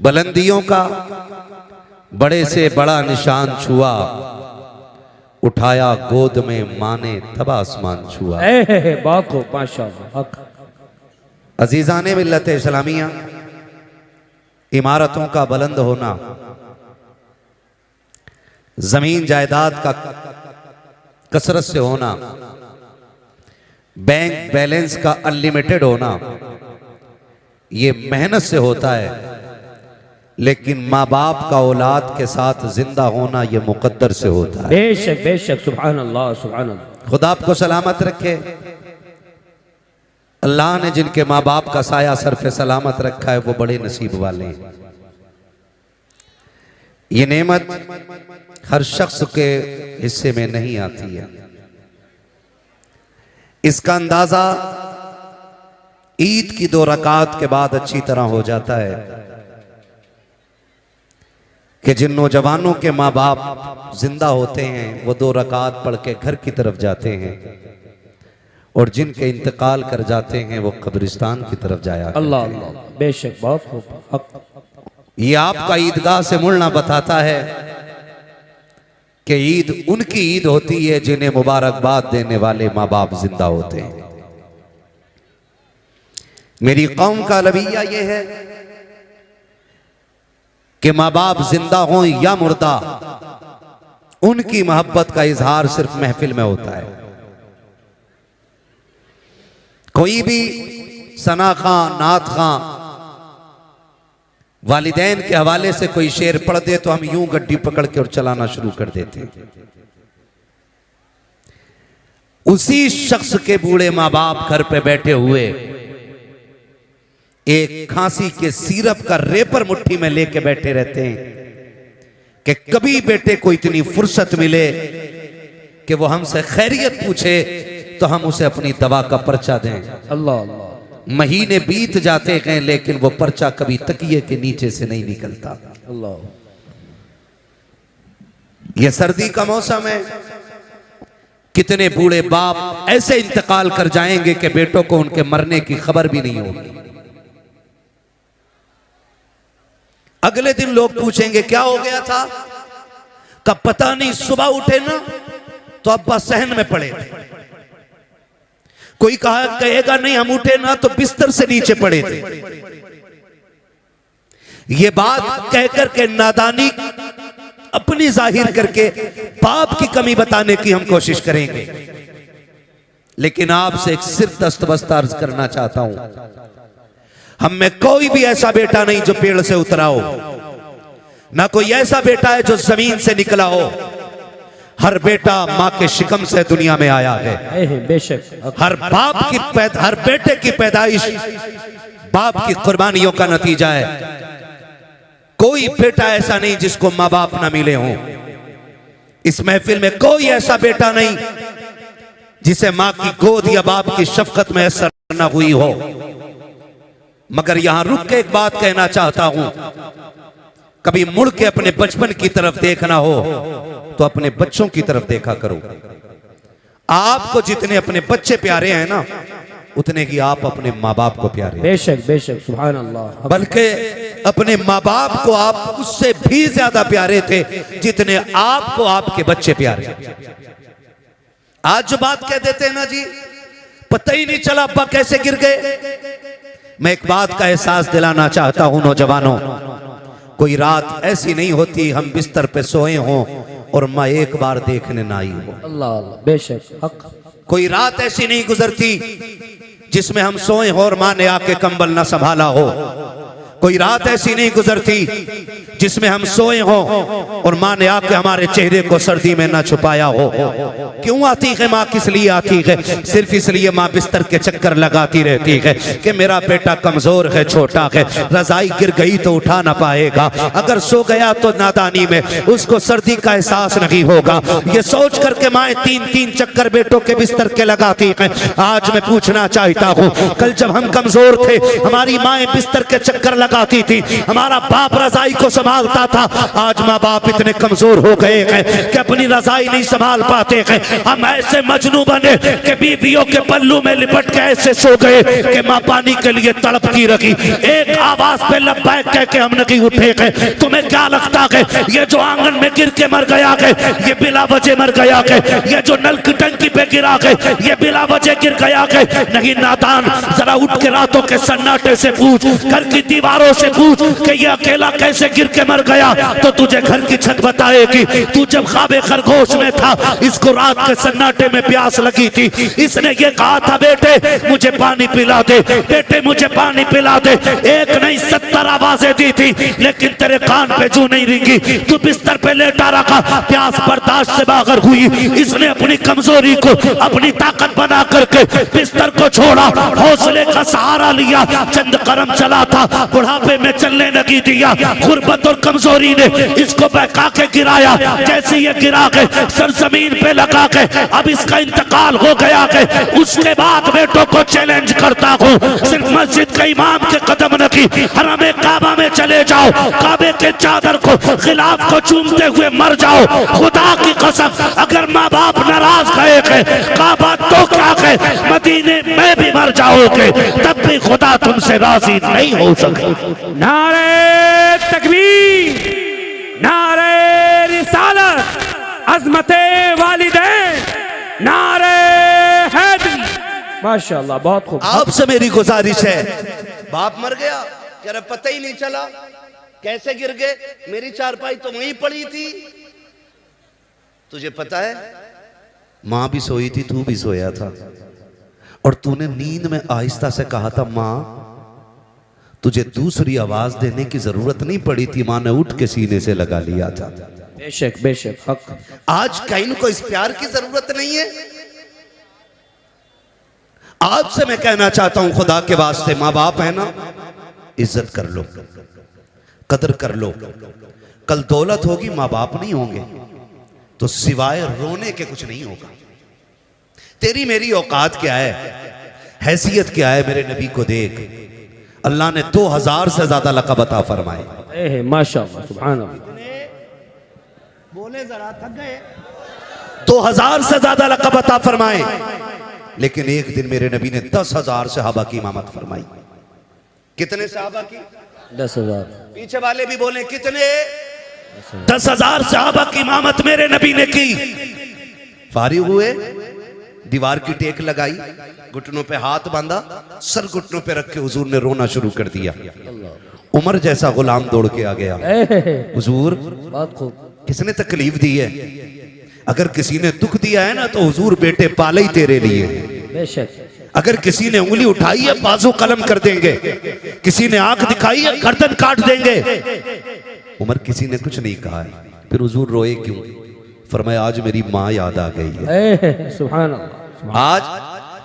बुलंदियों का बड़े से बड़ा निशान छुआ, उठाया गोद में माँ ने तब आसमान छुआ। अजीजाने मिल्लत इस्लामिया, इमारतों का बुलंद होना, जमीन जायदाद का कसरत से होना, बैंक बैलेंस का अनलिमिटेड होना, ये मेहनत से होता है। लेकिन माँ बाप का औलाद के साथ जिंदा होना ये मुकद्दर से होता है। बेशक बेशक, सुभान अल्लाह सुभान अल्लाह। खुदा आपको सलामत रखे। अल्लाह ने जिनके माँ बाप का साया सर पे सलामत रखा है वो बड़े नसीब वाले हैं। ये नेमत हर शख्स के हिस्से में नहीं आती है। इसका अंदाजा ईद की 2 रकात के बाद अच्छी तरह हो जाता है कि जिन नौजवानों के माँ बाप जिंदा होते हैं वो 2 रकात पढ़ के घर की तरफ जाते हैं, और जिनके इंतकाल कर जाते हैं वो कब्रिस्तान की तरफ जाया। अल्लाह अल्लाह, बेशक बहुत खूब। ये आपका ईदगाह से मुड़ना बताता है कि ईद उनकी ईद होती है जिन्हें मुबारकबाद देने वाले माँ बाप जिंदा होते हैं। मेरी कौम का रवैया ये है कि माँ बाप जिंदा हों या मुर्दा, उनकी मोहब्बत का इजहार सिर्फ महफिल में होता है। कोई भी सना खां, नात खां वालिदैन के हवाले से कोई शेर पढ़ दे तो हम यूं गड्डी पकड़ के और चलाना शुरू कर देते हैं। उसी शख्स के बूढ़े माँ बाप घर पे बैठे हुए एक खांसी के सिरप का रेपर मुट्ठी में लेके बैठे रहते हैं कि कभी बेटे को इतनी फुर्सत मिले कि वो हमसे खैरियत पूछे तो हम उसे अपनी दवा का पर्चा दें। अल्लाह अल्लाह। महीने बीत जाते हैं लेकिन वो पर्चा कभी तकिए के नीचे से नहीं निकलता। अल्लाह। ये सर्दी का मौसम है, कितने बूढ़े बाप ऐसे इंतकाल कर जाएंगे कि बेटों को उनके मरने की खबर भी नहीं होगी। अगले दिन लोग पूछेंगे क्या हो गया था, कब पता नहीं, सुबह उठे ना तो अब्बा सहन में पड़े थे। कोई कहेगा नहीं हम उठे ना तो बिस्तर से नीचे पड़े थे। ये बात कहकर के नादानी अपनी जाहिर करके बाप की कमी बताने की हम कोशिश करेंगे। लेकिन आपसे एक सिर्फ दस्तबस्त अर्ज करना चाहता हूं, हम में कोई भी ऐसा बेटा नहीं जो पेड़ से उतरा हो, ना कोई ऐसा बेटा है जो जमीन से निकला हो। हर बेटा माँ के शिकम से दुनिया में आया है। बेशक हर हर बेटे की पैदाइश बाप की कुर्बानियों का नतीजा है। कोई बेटा ऐसा नहीं जिसको माँ बाप ना मिले हों। इस महफिल में कोई ऐसा बेटा नहीं जिसे माँ की गोद या बाप की शफकत में असर न हुई हो। मगर यहां रुक के एक बात कहना चाहता हूं, कभी मुड़ के अपने बचपन की तरफ देखना हो तो अपने बच्चों की तरफ देखा करो। आपको जितने अपने बच्चे प्यारे हैं ना, उतने ही आप अपने माँ बाप को प्यारे हैं। बेशक बेशक, सुभान अल्लाह। बल्कि अपने माँ बाप को आप उससे भी ज्यादा प्यारे थे जितने आपको आपके बच्चे प्यारे। आज जो बात कह देते हैं ना जी, पता ही नहीं चला अब्बा कैसे गिर गए। मैं एक बात का एहसास दिलाना चाहता हूं नौजवानों, कोई रात ऐसी नहीं होती हम बिस्तर पे सोए हों और माँ एक बार देखने ना आई हो। अल्लाह अल्लाह, बेशक हक। कोई रात ऐसी नहीं गुजरती जिसमें हम सोए हो और माँ ने आके कंबल ना संभाला हो। कोई रात ऐसी नहीं गुजरती जिसमें हम सोए हो और माँ ने आके हमारे चेहरे को सर्दी में ना छुपाया हो। क्यों आती है माँ, किस लिए आती है? सिर्फ इसलिए माँ बिस्तर के चक्कर लगाती रहती है कि मेरा बेटा कमजोर है, छोटा है, रजाई गिर गई तो उठा ना पाएगा, अगर सो गया तो नादानी में उसको सर्दी का एहसास नहीं होगा। ये सोच करके माँ 3-3 चक्कर बेटों के बिस्तर के लगाती है। आज मैं पूछना चाहता हूँ, कल जब हम कमजोर थे हमारी माँ बिस्तर के चक्कर लगाती थी, हमारा बाप रजाई को संभालता था। आज माँ बाप इतने कमजोर हो गए हैं कि अपनी रजाई नहीं संभाल पाते हैं। हम ऐसे मजनू बने कि बीवियों के पल्लू में लिपट के ऐसे सो गए कि माँ पानी के लिए तड़पती रही। एक आवाज पे लब्बैक कह के हम नहीं उठे गए। तुम्हें क्या लगता है ये जो आंगन में गिर के मर गया है ये बिला वजह मर गया है? ये जो नल की टंकी पे गिरा है ये बिला वजह गिर गया है? नहीं नादान, जरा उठ के रातों के सन्नाटे से पूछ, घर की दीवारों से पूछ कि ये अकेला कैसे गिर के मर गया, तो तुझे घर की छत बताएगी। तू जब ख्वाबे खरगोश में था, इसको रात के सन्नाटे में प्यास लगी थी, इसने ये कहा था बेटे मुझे पानी पिला दे, बेटे मुझे पानी पिला दे। एक नहीं 70 आवाजें दी थी, लेकिन तेरे कान पे जू नहीं रिंगी। तू बिस्तर पे लेटा रखा, प्यास बर्दाश्त से बाहर हुई। इसने अपनी कमजोरी को अपनी ताकत बना करके बिस्तर को छोड़ा, हौसले का सहारा लिया, चंद कदम चला था, बुढ़ापे में चलने लगी दिया। गुर्बत और कमजोरी ने इसको बहका के गिराया। जैसे ये गिरा के सरजमीन पे लगा के अब इसका इंतकाल हो गया है। उसके बाद बेटों को चैलेंज करता हूँ, सिर्फ मस्जिद के इमाम के कदम नकी, हरमे काबा में चले जाओ, काबे के चादर को खिलाफ को चूमते हुए मर जाओ। खुदा की कसम अगर माँ बाप नाराज गए थे, काबा तो क्या है, मदीने में भी मर जाओगे तब भी खुदा तुमसे राजी नहीं हो सके। नारे तकबीर, नारे रिसालत, अज़मते वालिदैन, नारे हैदरी। माशाल्लाह, बहुत खूब। आपसे मेरी गुजारिश है, बाप मर गया क्या पता ही नहीं चला, कैसे गिर गए, मेरी चारपाई तो वहीं पड़ी थी। तुझे पता है मां भी सोई थी, तू भी सोया था, और तूने नींद में आहिस्ता से कहा था मां, तुझे दूसरी आवाज देने की जरूरत नहीं पड़ी थी, मां ने उठ के सीने से लगा लिया था। बेशक बेशक, हक। आज कहीं को इस प्यार की जरूरत नहीं है। आपसे मैं कहना चाहता हूं खुदा के वास्ते, मां बाप है ना, इज्जत कर लो, कदर कर लो। कल दौलत होगी, मां बाप नहीं होंगे तो सिवाय रोने के कुछ नहीं होगा। तेरी मेरी औकात क्या है, हैसियत क्या है, मेरे नबी को देख। अल्लाह ने 2000 से ज्यादा लक़ब अता फरमाए। माशाअल्लाह, सुभान अल्लाह। बोले जरा थक गए। 2000 से ज्यादा लक़ब अता फरमाए, लेकिन एक दिन मेरे नबी ने 10,000 सहाबा की इमामत फरमाई। कितने सहाबा की? 10,000। पीछे वाले भी बोले कितने? 10,000 सहाबा की इमामत मेरे नबी ने की। फारिग हुए, दीवार की टेक लगाई, घुटनों पे हाथ बांधा, सर घुटनों पे रख के हुजूर ने रोना शुरू कर दिया। उमर जैसा गुलाम दौड़ के आ गया, हुजूर बहुत खूब। किसने तकलीफ दी है? अगर किसी ने दुख दिया है ना तो हुजूर बेटे पाले ही तेरे लिए। बेशक। अगर किसी ने उंगली उठाई है बाजू कलम कर देंगे, किसी ने आंख दिखाई है गर्दन काट देंगे। उमर किसी ने कुछ नहीं कहा है, फिर हुजूर रोए क्यों? फरमाया आज मेरी माँ याद आ गई है। सुभान अल्लाह, आज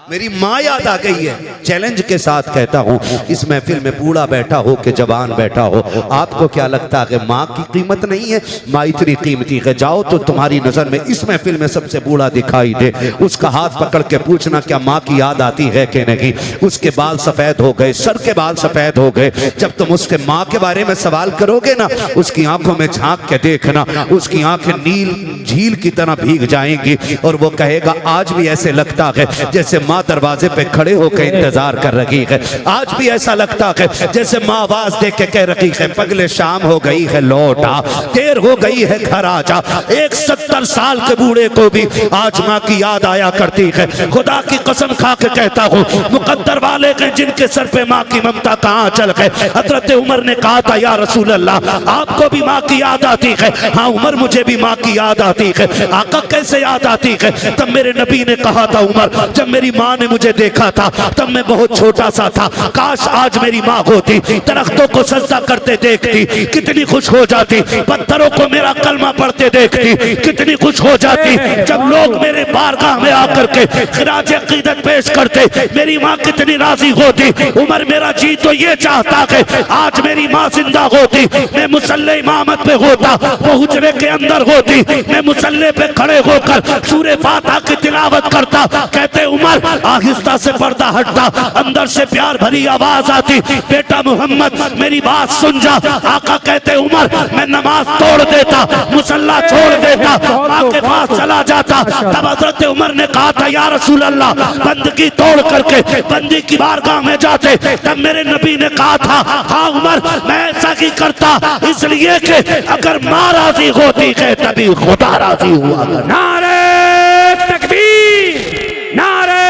मेरी माँ याद आ गई है। चैलेंज के साथ कहता हूँ, इस महफिल में बूढ़ा बैठा हो कि जवान बैठा हो, आपको क्या लगता है कि माँ की कीमत नहीं है? माँ इतनी कीमती है। जाओ तो तुम्हारी नजर में इस महफिल में सबसे बूढ़ा दिखाई दे, उसका हाथ पकड़ के पूछना क्या माँ की याद आती है कि नहीं। उसके बाल सफेद हो गए, सर के बाल सफेद हो गए, जब तुम उसके माँ के बारे में सवाल करोगे ना, उसकी आंखों में झांक के देखना, उसकी आंखें नील झील की तरह भीग जाएंगी, और वो कहेगा आज भी ऐसे लगता है जैसे माँ दरवाजे पे खड़े होकर इंतजार कर रही है। आज भी ऐसा लगता है जैसे माँ आवाज दे के कह रही है पगले शाम हो गई है लौटा, देर हो गई है घर आजा। एक 70 साल के बूढ़े को भी आज माँ की याद आया करती है। खुदा की कसम खा के कहता हूँ, मुकद्दर वाले के जिनके सर पे माँ की ममता कहाँ चल गए। हजरत उमर ने कहा था या रसूल अल्लाह आपको भी माँ की याद आती है? हाँ उमर मुझे भी माँ की याद आती है। आका कैसे याद आती है? तब मेरे नबी ने कहा था उमर जब मेरी माँ ने मुझे देखा था तब मैं बहुत छोटा सा था, काश आज मेरी माँ होती, दरख्तों को सजदा करते देखती कितनी खुश हो जाती, पत्थरों को मेरा कलमा पढ़ते देखती कितनी खुश हो जाती। जब लोग मेरे बारगाह में आकर के खिराज अकीदत पेश करते मेरी माँ कितनी राजी होती। उमर मेरा जी तो ये चाहता है आज मेरी माँ जिंदा होती, मैं मुसल्ले इमामत पे होता, वो हुजरे के अंदर होती, मैं मुसल्ले पे खड़े होकर सूरे फातिहा की तिलावत करता। कहते उमर उमर, आहिस्ता से पर्दा हटता, अंदर से प्यार भरी आवाज आती, बेटा मोहम्मद मेरी बात सुन जा। आका कहते उमर मैं नमाज तोड़ देता, मुसल्ला छोड़ देता, माँ के पास चला जाता। तब हजरत उमर ने कहा था या रसूल अल्लाह, बंदगी तोड़ करके बंदी की बारगाह में जाते। तब मेरे नबी ने कहा था हाँ उमर मैं ऐसा ही करता, इसलिए कि अगर माँ राजी होती है तभी खुदा राजी हुआ करता। नारे तकबीर, नारे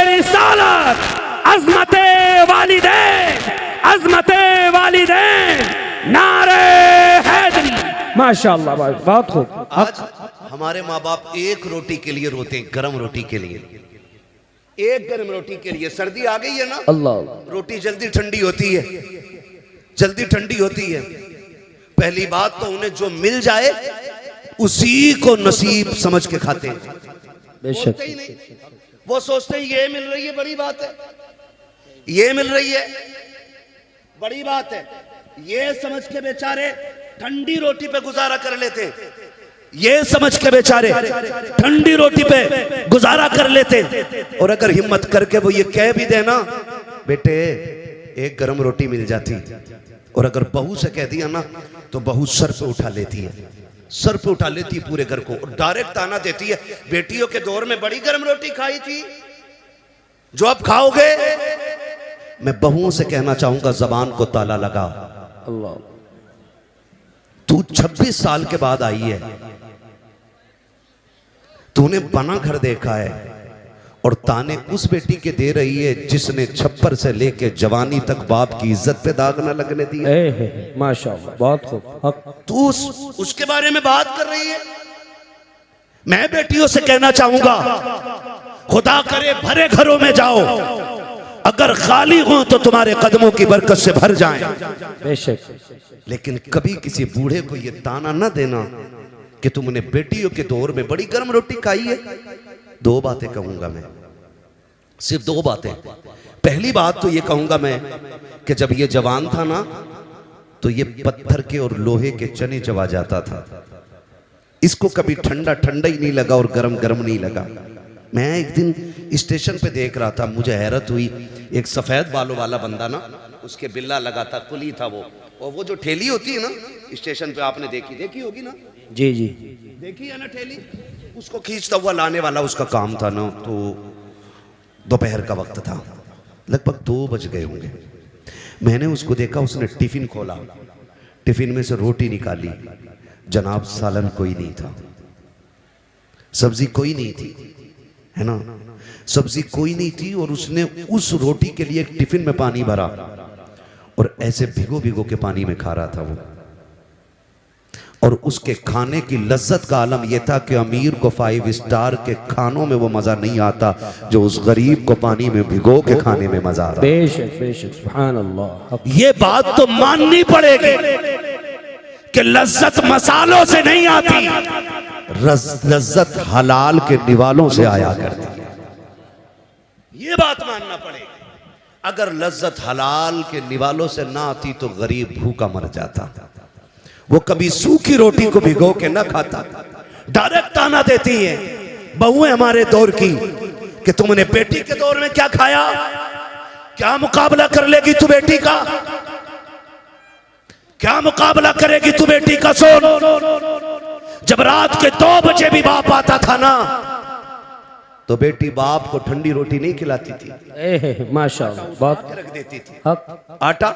रिसालत, अज़मते वालिदैन, अज़मते वालिदैन, नारे हैदरी। माशाअल्लाह, बहुत खूब। आज हमारे माँ बाप एक रोटी के लिए रोते हैं, गरम रोटी के लिए, एक गरम रोटी के लिए। सर्दी आ गई है ना, अल्लाह, रोटी जल्दी ठंडी होती है, जल्दी ठंडी होती है। पहली बात तो उन्हें जो मिल जाए उसी को नसीब समझ के खाते हैं, बेशक। बोलते ही नहीं। वो सोचते हैं ये मिल रही है बड़ी बात है, ये मिल रही है बड़ी बात है, ये समझ के बेचारे ठंडी रोटी पे गुजारा कर लेते, ये समझ के बेचारे ठंडी रोटी पे गुजारा कर लेते। और अगर हिम्मत करके वो ये कह भी देना बेटे एक गरम रोटी मिल जाती, और अगर बहू से कह दिया ना तो बहू सर पे उठा लेती है, सर पे उठा लेती है पूरे घर को, और डायरेक्ट ताना देती है बेटियों के दौर में बड़ी गरम रोटी खाई थी जो अब खाओगे। मैं बहुओं से कहना चाहूंगा जबान को ताला लगा। अल्लाह, तू 26 साल के बाद आई है, तूने बना घर देखा है, और ताने उस बेटी के दे रही है जिसने छप्पर से लेके जवानी तक बाप की इज्जत पे दाग न लगने दी है। माशाअल्लाह, बहुत खूब। हक, तू उसके बारे में बात कर रही है। मैं बेटियों से कहना चाहूंगा खुदा करे भरे घरों में जाओ, अगर खाली हो तो तुम्हारे कदमों की बरकत से भर जाएं। बेशक। लेकिन कभी किसी बूढ़े को यह ताना न देना कि तुमने बेटियों के दौर में बड़ी गर्म रोटी खाई है। दो बातें कहूंगा मैं, सिर्फ दो बातें। पहली बात तो ये कहूंगा मैं कि जब ये जवान था ना तो ये पत्थर के और लोहे के चने चबा जाता था, इसको कभी ठंडा ठंडा ही नहीं लगा और गरम गरम नहीं लगा। मैं एक दिन स्टेशन पे देख रहा था, मुझे हैरत हुई, एक सफेद बालों वाला बंदा ना, उसके बिल्ला लगा था, कुली था वो, और वो जो ठेली होती है ना स्टेशन पे, आपने देखी होगी ना? जी जी, देखी है ना ठेली, उसको खींचता हुआ लाने वाला उसका काम था ना। तो दोपहर का वक्त था, लगभग 2 बज गए होंगे। मैंने उसको देखा, उसने टिफिन खोला, टिफिन में से रोटी निकाली, जनाब सालन कोई नहीं था, सब्जी कोई नहीं थी, है ना, सब्जी कोई नहीं थी। और उसने उस रोटी के लिए एक टिफिन में पानी भरा और ऐसे भिगो भिगो के पानी में खा रहा था वो। और उसके खाने की लज्जत का आलम यह था कि अमीर को 5 स्टार के खानों में वो मजा नहीं आता जो उस गरीब को पानी में भिगो के खाने में मजा आ रहा। बेशक बेशक, सुभान अल्लाह। ये बात तो माननी पड़ेगी कि लज्जत मसालों से नहीं आती, लज्जत हलाल के निवालों से आया करती है। ये बात मानना पड़ेगी। अगर लज्जत हलाल के निवालों से ना आती तो गरीब भूखा मर जाता। वो कभी सूखी रोटी को भिगो के ना खाता। डायरेक्ट ताना देती है बहुएं हमारे दौर की कि तुमने बेटी के दौर में क्या खाया, क्या मुकाबला कर लेगी तू बेटी का, क्या मुकाबला करेगी तू बेटी का। सोन, जब रात के 2 बजे भी बाप आता था ना तो बेटी बाप को ठंडी रोटी नहीं खिलाती थी, माशाअल्लाह, बहुत रख देती थी, हक, आटा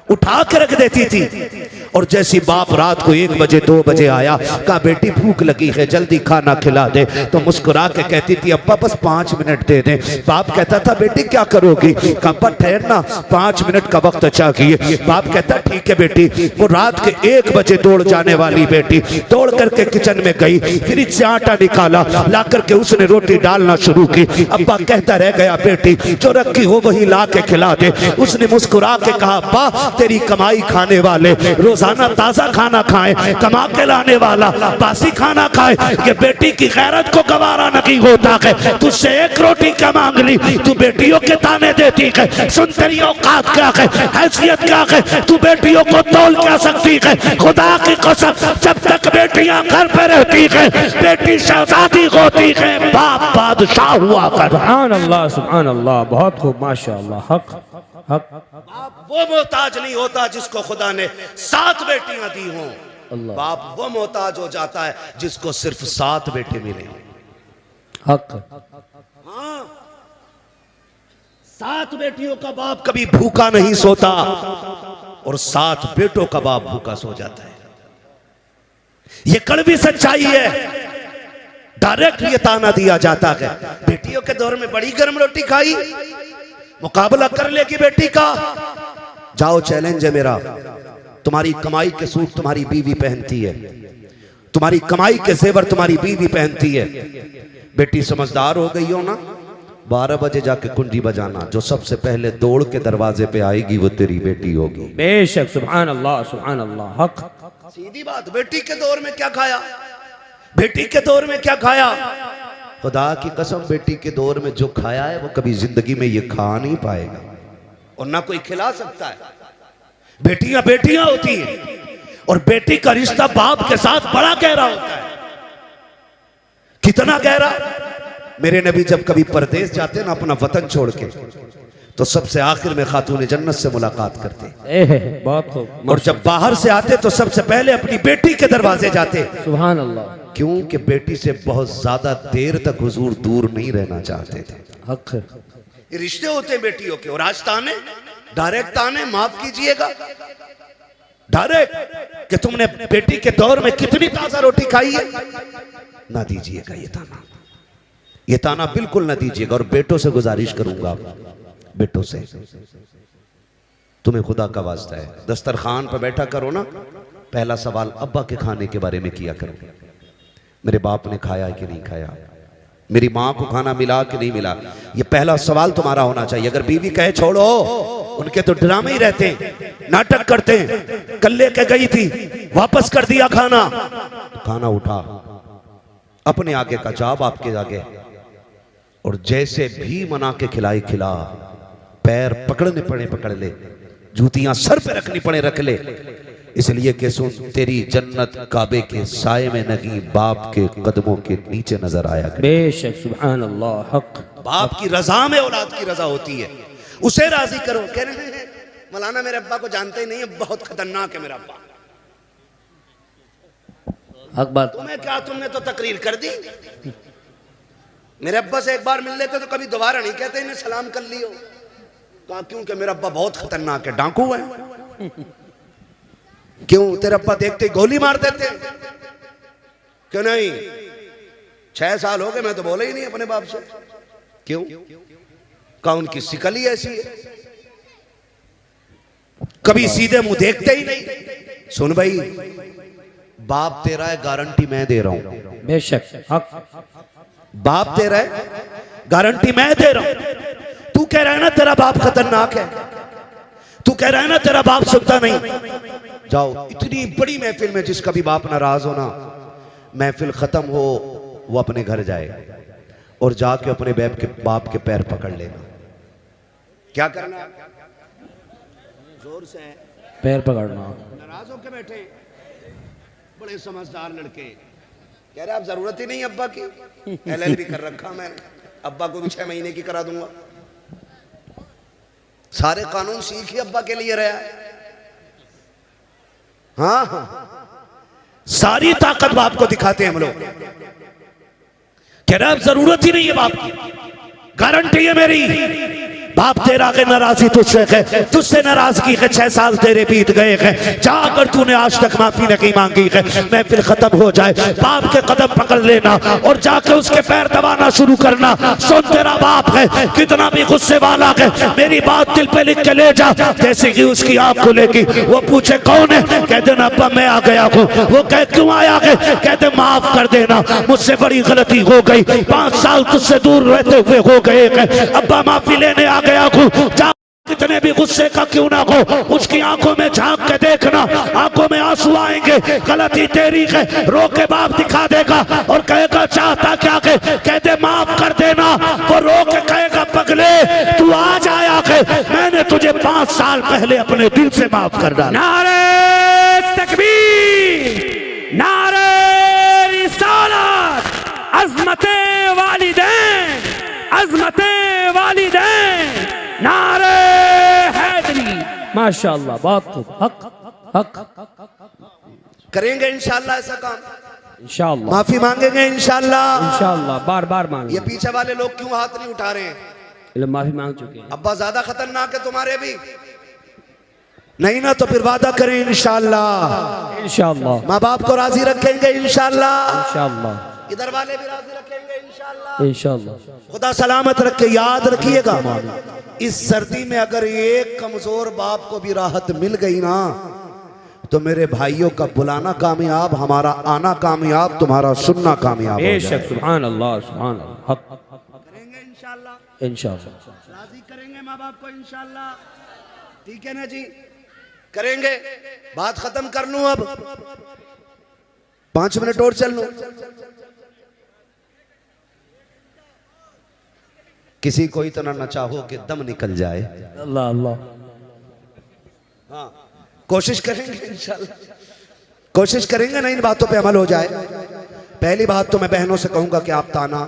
उठा के रख देती थी। और जैसी बाप रात को 1 बजे 2 बजे आया, कहा बेटी भूख लगी है जल्दी खाना खिला दे, तो मुस्कुरा के कहती थी अब्बा बस 5 मिनट दे दे। बाप कहता था बेटी क्या करोगी, कहा ठहरना 5 मिनट का वक्त चाहिए। बाप कहता ठीक है बेटी। वो रात के 1 बजे दौड़ जाने वाली बेटी दौड़ करके किचन में गई, फ्रिज से आटा निकाला, ला करके उसने रोटी डालना शुरू की। अब्बा कहता रह गया बेटी जो रखी हो वही ला के खिला दे। उसने मुस्कुरा के कहा अब्बा तेरी कमाई खाने वाले रोजा रोजाना ताजा खाना खाए, कमा के लाने वाला बासी खाना खाए, ये बेटी की गैरत को गवारा नहीं होता है। तुझसे एक रोटी क्या मांग ली, तू बेटियों के ताने देती है। सुन तेरी औकात क्या है, हैसियत क्या है, तू बेटियों को तौल क्या सकती है। खुदा की कसम, जब तक बेटियां घर पे रहती है, बेटी शहजादी होती है, बाप बादशाह हुआ कर। सुभान अल्लाह, बहुत खूब, माशाअल्लाह। हक हक। बाप वो मोहताज नहीं होता जिसको खुदा ने 7 बेटियां दी हों। अल्लाह। बाप वो मोहताज हो जाता है जिसको सिर्फ 7 बेटे मिले हों। हक। हाँ, 7 बेटियों का बाप कभी भूखा नहीं सोता और 7 बेटों का बाप भूखा सो जाता है। ये कड़वी सच्चाई है। डायरेक्ट ये ताना दिया जाता है, बेटियों के दौर में बड़ी गर्म रोटी खाई, मुकाबला कर लेगी बेटी का। जाओ, चैलेंज है मेरा, तुम्हारी कमाई के सूट तुम्हारी बीवी पहनती है, तुम्हारी कमाई के जेवर तुम्हारी बीवी पहनती है। बेटी समझदार हो गई हो ना, 12 बजे जाके कुंडी बजाना, जो सबसे पहले दौड़ के दरवाजे पे आएगी वो तेरी बेटी होगी। बेशक, सुभान अल्लाह, सुभान अल्लाह। हक। सीधी बात। बेटी के दौर में क्या खाया, बेटी के दौर में क्या खाया, खुदा की कसम बेटी के दौर में जो खाया है वो कभी जिंदगी में ये खा नहीं पाएगा और ना कोई खिला सकता है। बेटियां बेटियां होती हैं और बेटी का रिश्ता बाप के साथ बड़ा गहरा होता है। कितना गहरा, मेरे नबी जब कभी परदेश जाते ना अपना वतन छोड़ के, तो सबसे आखिर में खातून जन्नत से मुलाकात करते। बहुत खूब। और जब बाहर से आते तो सबसे पहले अपनी बेटी के दरवाजे जाते। सुभान अल्लाह। क्योंकि बेटी से बहुत ज्यादा देर तक हुजूर दूर नहीं रहना चाहते थे। हक। ये रिश्ते होते हैं बेटियों के। और आज ताने, डायरेक्ट ताने, माफ कीजिएगा, डायरेक्ट कि तुमने बेटी के दौर में कितनी ताजा रोटी खाई है, ना दीजिएगा ये ताना। ये ताना बिल्कुल ना दीजिएगा। और बेटों से गुजारिश करूंगा, बेटों से, तुम्हें खुदा का वास्ता है, दस्तरखान पर बैठा करो ना, पहला सवाल अब्बा के खाने के बारे में किया करो। मेरे बाप ने खाया कि नहीं खाया, मेरी माँ को खाना मिला कि नहीं मिला, ये पहला सवाल तुम्हारा होना चाहिए। अगर बीवी कहे छोड़ो, उनके तो ड्रामे ही रहते हैं, नाटक करते हैं, कल लेके गई थी वापस कर दिया खाना, खाना उठा अपने आगे का जाब आपके आगे, और जैसे भी मना के खिलाई खिला, पैर पकड़ने पड़े पकड़ ले, जूतियां सर पे रखनी पड़े रख ले, इसलिए कि सुन तेरी जन्नत काबे के साए में नहीं, बाप के कदमों के नीचे नजर आया करे। बेशक, सुभान अल्लाह। हक। बाप की रजा में औलाद की रजा होती है, उसे राजी करो। कह रहे हैं मौलाना मेरे अब्बा को जानते ही नहीं है, बहुत खतरनाक है मेरा अब्बा। हक बात। तुम्हें क्या, तुमने तो तकरीर कर दी। मेरे अब्बा से एक बार मिल लेते तो कभी दोबारा नहीं कहते इन्हें सलाम कर लियो। कहा क्योंकि मेरा अब्बा बहुत खतरनाक है, डाकू है। क्यों, तेरे अब्बा देखते गोली मार देते। क्यों नहीं, 6 साल हो गए मैं तो बोला ही नहीं अपने बाप से। क्यों, कहा उनकी शिकल ही ऐसी है, कभी सीधे मुंह देखते ही नहीं। सुन भाई, बाप तेरा है, गारंटी मैं दे रहा हूं। बेशक। हक। बाप तेरा है, गारंटी मैं दे रहा हूं। तू कह रहा है ना तेरा बाप खतरनाक है, तू कह रहा है ना तेरा बाप सुनता नहीं। जाओ, इतनी बड़ी महफिल में जिसका भी बाप नाराज हो ना, महफिल खत्म हो वो अपने घर जाए और जाके अपने बाप के पैर पकड़ लेना। क्या करना, जोर से पैर पकड़ना। नाराज होके बैठे, बड़े समझदार लड़के, कह रहे आप जरूरत ही नहीं अब्बा की, LLB कर रखा मैंने, अब्बा को भी 6 महीने की करा दूंगा, सारे कानून सीख ही अब्बा के लिए रहा है। हाँ हाँ, सारी ताकत बाप को दिखाते हैं हम लोग। कह रहे अब जरूरत ही नहीं है बाप की, गारंटी है मेरी। बाप तेरा के नाराजी तुझसे है, तुझसे नाराजगी है, 6 साल तेरे बीत गए हैं, जाकर तूने आज तक माफी नहीं मांगी है। मैं फिर खत्म हो जाए, बाप के कदम पकड़ लेना और जाके उसके पैर दबाना शुरू करना। सुन, तेरा बाप है, कितना भी गुस्से वाला है, मेरी बात दिल पे लिख के ले जा। जैसे कि उसकी आंख खुलेगी, वो पूछे कौन है, कह देना अब्बा मैं आ गया हूँ। वो कह क्यों आया है, कहते माफ कर देना, मुझसे बड़ी गलती हो गई, 5 साल तुझसे दूर रहते हुए हो गए हैं, अब्बा माफी लेने आ गया हूँ। कितने भी गुस्से का क्यों ना हो, उसकी आंखों में झांक के देखना, आंखों में आंसू आएंगे। गलती तेरी है, रो के बाप दिखा देगा और कहेगा चाहता क्या के, कहते माफ कर देना, वो रो के कहेगा पगले तू आज आया के, मैंने तुझे 5 साल पहले अपने दिल से माफ कर डाला। नारे तकबीर, नारे रिसालत, अज़मते वालिदैन, अज़मते वालिदैन, नारे हैदरी। माशाअल्लाह, बहुत खूब। हक हक करेंगे इंशाल्लाह ऐसा काम, इंशाअल्लाह, माफी मांगेंगे इंशाल्लाह। इंशाअल्लाह, बार बार मांग। ये पीछे वाले लोग क्यों हाथ नहीं उठा रहे हैं? ये लोग माफी मांग चुके हैं। अब्बा ज्यादा खतरनाक है तुम्हारे भी नहीं ना, तो फिर वादा करें इंशाल्लाह, इंशाअल्लाह, माँ बाप को राजी रखेंगे इंशाल्लाह, इंशाअल्लाह, इधर वाले भी राजी रखेंगे इंशाल्लाह। इंशाअल्लाह। खुदा सलामत रखे। याद रखिएगा, इस सर्दी में अगर एक कमजोर बाप को भी राहत मिल गई ना, तो मेरे भाइयों का बुलाना कामयाब, हमारा आना कामयाब, तुम्हारा सुनना कामयाब हो बेशक, जाए। सुभान अल्लाह, सुभान अल्लाह। हक करेंगे इंशाल्लाह, इंशाअल्लाह, राजी करेंगे माँ बाप को इंशाल्लाह। ठीक है ना जी, करेंगे। बात खत्म कर लूं अब, 5 मिनट और चल लूं। किसी को इतना न चाहो कि दम निकल जाए। अल्लाह अल्लाह। हाँ, कोशिश करेंगे इंशाल्लाह, कोशिश करेंगे ना इन बातों पे अमल हो जाए। पहली बात तो मैं बहनों से कहूंगा कि आप ताना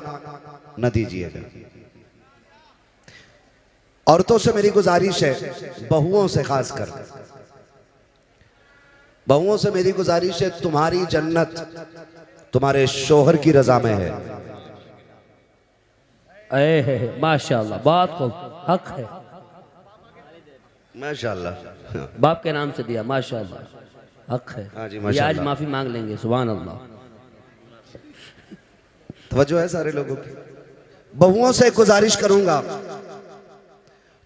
न दीजिएगा। औरतों से मेरी गुजारिश है, बहुओं से खास कर बहुओं से मेरी गुजारिश है, तुम्हारी जन्नत तुम्हारे शोहर की रजा में है। है माशाअल्लाह, बहुत खूब। हक है, माशाल्लाह, बाप के नाम से दिया, माशाअल्लाह, हक है। हाँ जी, ये माशाअल्लाह। आज माफी मांग लेंगे, सुभान अल्लाह। तवज्जो है सारे लोगों की। बहुओं से गुजारिश करूंगा,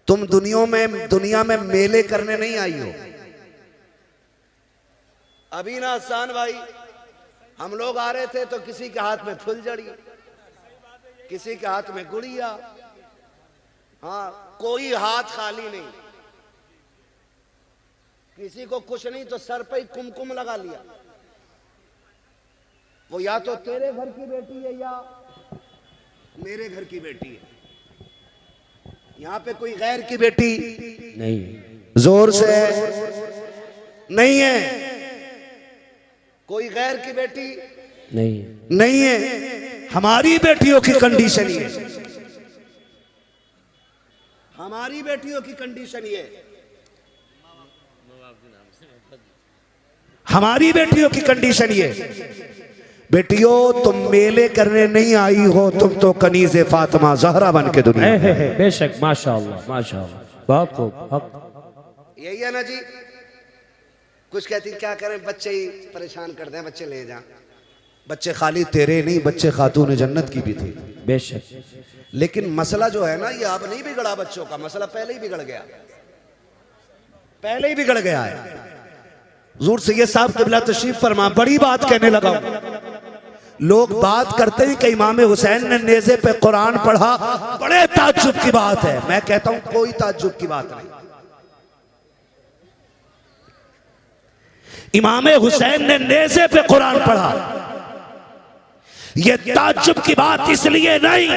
तुम दुनिया में मेले करने नहीं आई हो। अभी ना हसन भाई, हम लोग आ रहे थे तो किसी के हाथ में फुलझड़ी, किसी के हाथ में गुड़िया, हाँ कोई हाथ खाली नहीं, किसी को कुछ नहीं तो सर पे ही कुमकुम लगा लिया। वो या तो तेरे घर की बेटी है या मेरे घर की बेटी है, यहाँ पे कोई गैर की बेटी नहीं, जोर से नहीं है, कोई गैर की बेटी नहीं है। हमारी बेटियों की कंडीशन ये, हमारी बेटियों की कंडीशन ये, हमारी बेटियों की कंडीशन ये। बेटियों तुम मेले करने नहीं आई हो, तुम तो कनीज़े फातिमा ज़हरा बन के दुनिया में। है बेशक, माशाअल्लाह, माशाअल्लाह, बहुत खूब। हक यही है ना जी। कुछ कहती क्या करें, बच्चे ही परेशान कर दें, बच्चे ले जा। बच्चे खाली तेरे नहीं, बच्चे खातून जन्नत की भी थी। बेशक। लेकिन मसला जो है ना, ये अब नहीं बिगड़ा बच्चों का, मसला पहले ही बिगड़ गया, पहले ही बिगड़ गया है। हुज़ूर सैयद साहब क़िबला तशरीफ फरमा, बड़ी बात कहने लगा। लोग बात करते हैं कि इमाम हुसैन ने नेज़े पे कुरान पढ़ा, बड़े ताज्जुब की बात है। मैं कहता हूं कोई ताज्जुब की बात नहीं। इमाम हुसैन ने नेज़े पे कुरान पढ़ा, ये ताज्जुब की बात इसलिए नहीं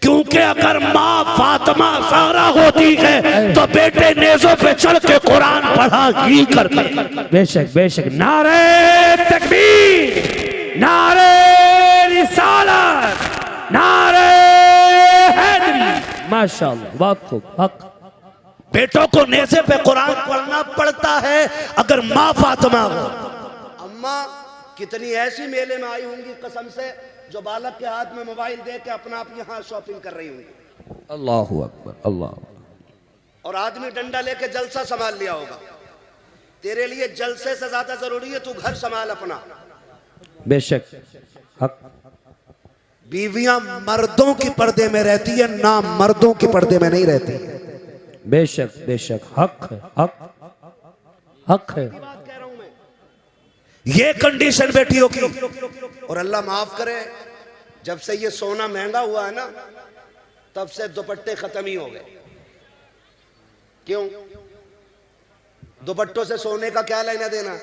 क्योंकि अगर माँ फातिमा ज़हरा होती है तो बेटे नेज़ों पे चढ़ के कुरान पढ़ा ही करते। बेशक बेशक। नारे तकबीर, नारे रिसालत, नारे हैदरी। माशाअल्लाह, बहुत खूब। हक बेटों को नेज़े पे कुरान पढ़ना पड़ता है अगर माँ फातिमा हो। अम्मा कितनी ऐसी मेले में आई होंगी कसम से, जो बालक के हाथ में मोबाइल दे के अपना आप यहाँ शॉपिंग कर रही होंगी। अल्लाहु अकबर, अल्लाह। और आदमी डंडा लेके जलसा संभाल लिया होगा। तेरे लिए जलसे से ज्यादा जरूरी है तू घर संभाल अपना। बेशक। हक बीवियां मर्दों की पर्दे में रहती है ना, मर्दों की पर्दे में नहीं रहती। बेशक बेशक। हक है, हक हक है। ये कंडीशन बेटियों की। और अल्लाह माफ करे, जब से ये सोना महंगा हुआ है ना, तब से दुपट्टे खत्म ही हो गए। क्यों? दुपट्टों से सोने का क्या लेना देना?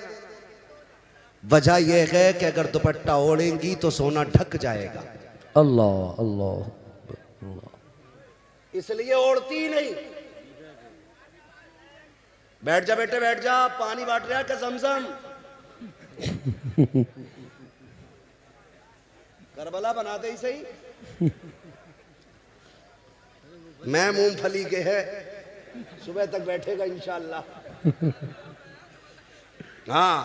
वजह यह है कि अगर दुपट्टा ओढ़ेंगी तो सोना ढक जाएगा, अल्लाह अल्लाह, इसलिए ओढ़ती ही नहीं। बैठ जा बेटे, बैठ जा, पानी बांट रहा है क्या समसम? करबला बनाते ही सही। मैं मूंगफली के है, सुबह तक बैठेगा इंशाअल्लाह। हाँ,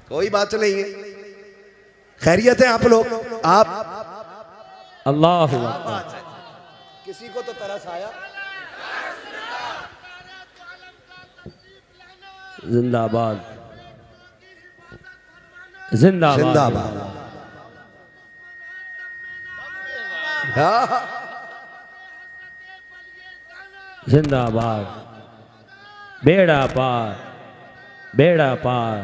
कोई बात नहीं है। खैरियत है आप लोग? आप अल्लाह किसी को तो तरस आया? जिंदाबाद जिंदाबाद जिंदाबाद। हाँ, जिंदाबाद। बेड़ा पार, बेड़ा पार,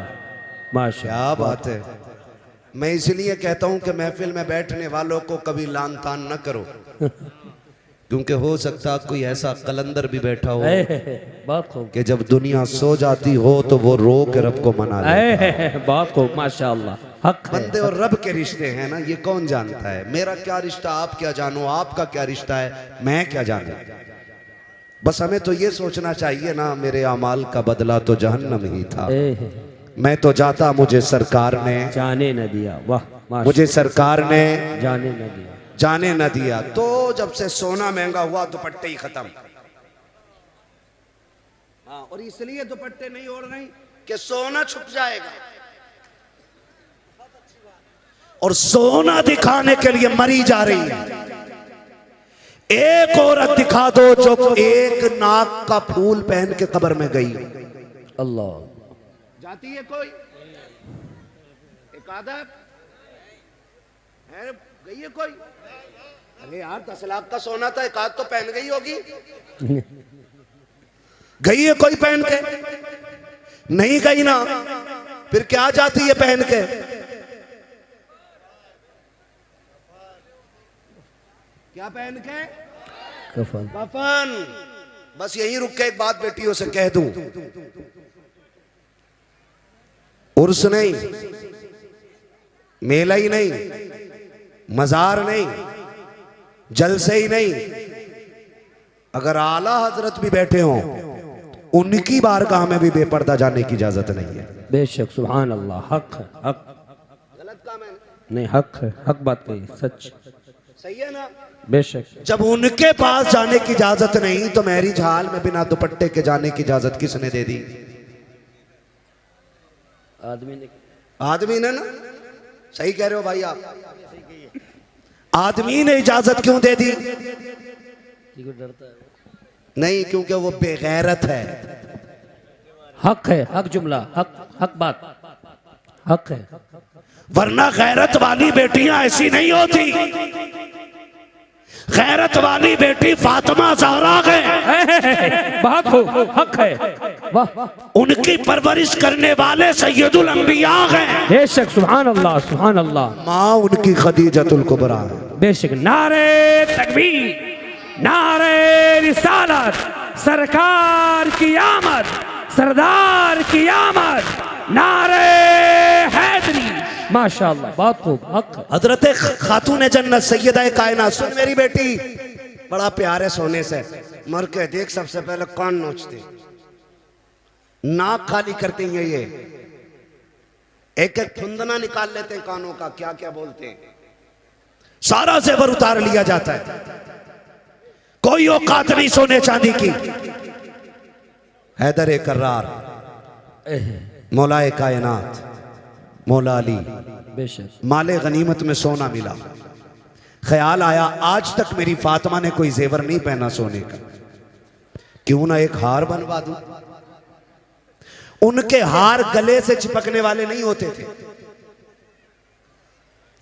माशा। क्या बात है। मैं इसलिए कहता हूं कि महफिल में बैठने वालों को कभी लान तान न करो, क्योंकि हो सकता कोई ऐसा कलंदर भी बैठा हो बहुत खूब, कि जब दुनिया सो जाती हो तो वो रो के रब को मना ले। बहुत खूब, माशाअल्लाह। हक है। बंदे और रब के रिश्ते हैं ना, ये कौन जानता है? मेरा क्या रिश्ता आप क्या जानो, आपका क्या रिश्ता है मैं क्या जानू। बस हमें तो ये सोचना चाहिए ना, मेरे अमाल का बदला तो जहन्नम ही था। मैं तो जाता, मुझे सरकार ने जाने न दिया। वाह माशा, मुझे सरकार ने जाने न दिया। जाने न दिया। तो जब से सोना महंगा हुआ दुपट्टे ही खत्म। हाँ, और इसलिए दुपट्टे नहीं ओढ़ रही कि सोना छुप जाएगा, और सोना दिखाने के लिए मरी जा रही है। एक औरत दिखा दो जो एक नाक का फूल पहन के कब्र में गई। अल्लाह, जाती है कोई? एक आदत है, गई है कोई? अरे यार 10 लाख का सोना था, एक आध तो पहन गई होगी। गई है कोई पहन के? नहीं गई ना, फिर क्या जाती है पहन के? क्या पहन के? कफन। कफन। बस यही रुक के एक बात बेटियों से कह दूं, उर्स नहीं, मेला ही नहीं, मजार नहीं, जलसे ही नहीं, अगर आला हजरत भी बैठे हों उनकी बारगाह में भी बेपर्दा जाने की इजाजत नहीं है। बेशक, सुभान अल्लाह। हक है, हक। गलत काम है? नहीं, हक है, हक बात कही, सच। सही है ना? बेशक। जब उनके पास जाने की इजाजत नहीं तो मैरिज हाल में बिना दुपट्टे के जाने की इजाजत किसने दे दी? आदमी ने, आदमी ने ना। सही कह रहे हो भाई आप। आदमी ने इजाजत क्यों दे दी? डरता है नहीं, क्योंकि वो बेगैरत है। हक है, हक जुमला, हक, हक बात, हक है। वरना गैरत वाली बेटियां ऐसी नहीं होती। गैरत वाली बेटी फातिमा ज़हरा है। बहुत खूब, हक है। वाह, उनकी परवरिश करने वाले सैयदुल अंबिया हैं। बेशक, सुभान अल्लाह, सुभान अल्लाह। माँ उनकी खदीजतुल कुबरा है। बेशक। नारे तकबीर, नारे रिसालत, सरकार की आमद, सरदार की आमद, नारे हैदरी। माशाअल्लाह, बहुत खूब, हक है। हजरत खातून जन्नत सैयदा कायनात, सुन मेरी बेटी, बड़ा प्यार है सोने से। मर के देख, सबसे पहले कान नोचते, नाक खाली करते हैं, ये एक एक फुंदना निकाल लेते हैं कानों का, क्या क्या बोलते हैं, सारा जेवर उतार लिया जाता है। कोई औकात नहीं सोने चांदी की। हैदर कर्रार, मौलाए कायनात, मौला अली, बेशक। माले गनीमत में सोना मिला। ख्याल आया आज तक मेरी फातिमा ने कोई जेवर नहीं पहना सोने का, क्यों ना एक हार बनवा दूं। उनके हार गले से चिपकने वाले नहीं होते थे,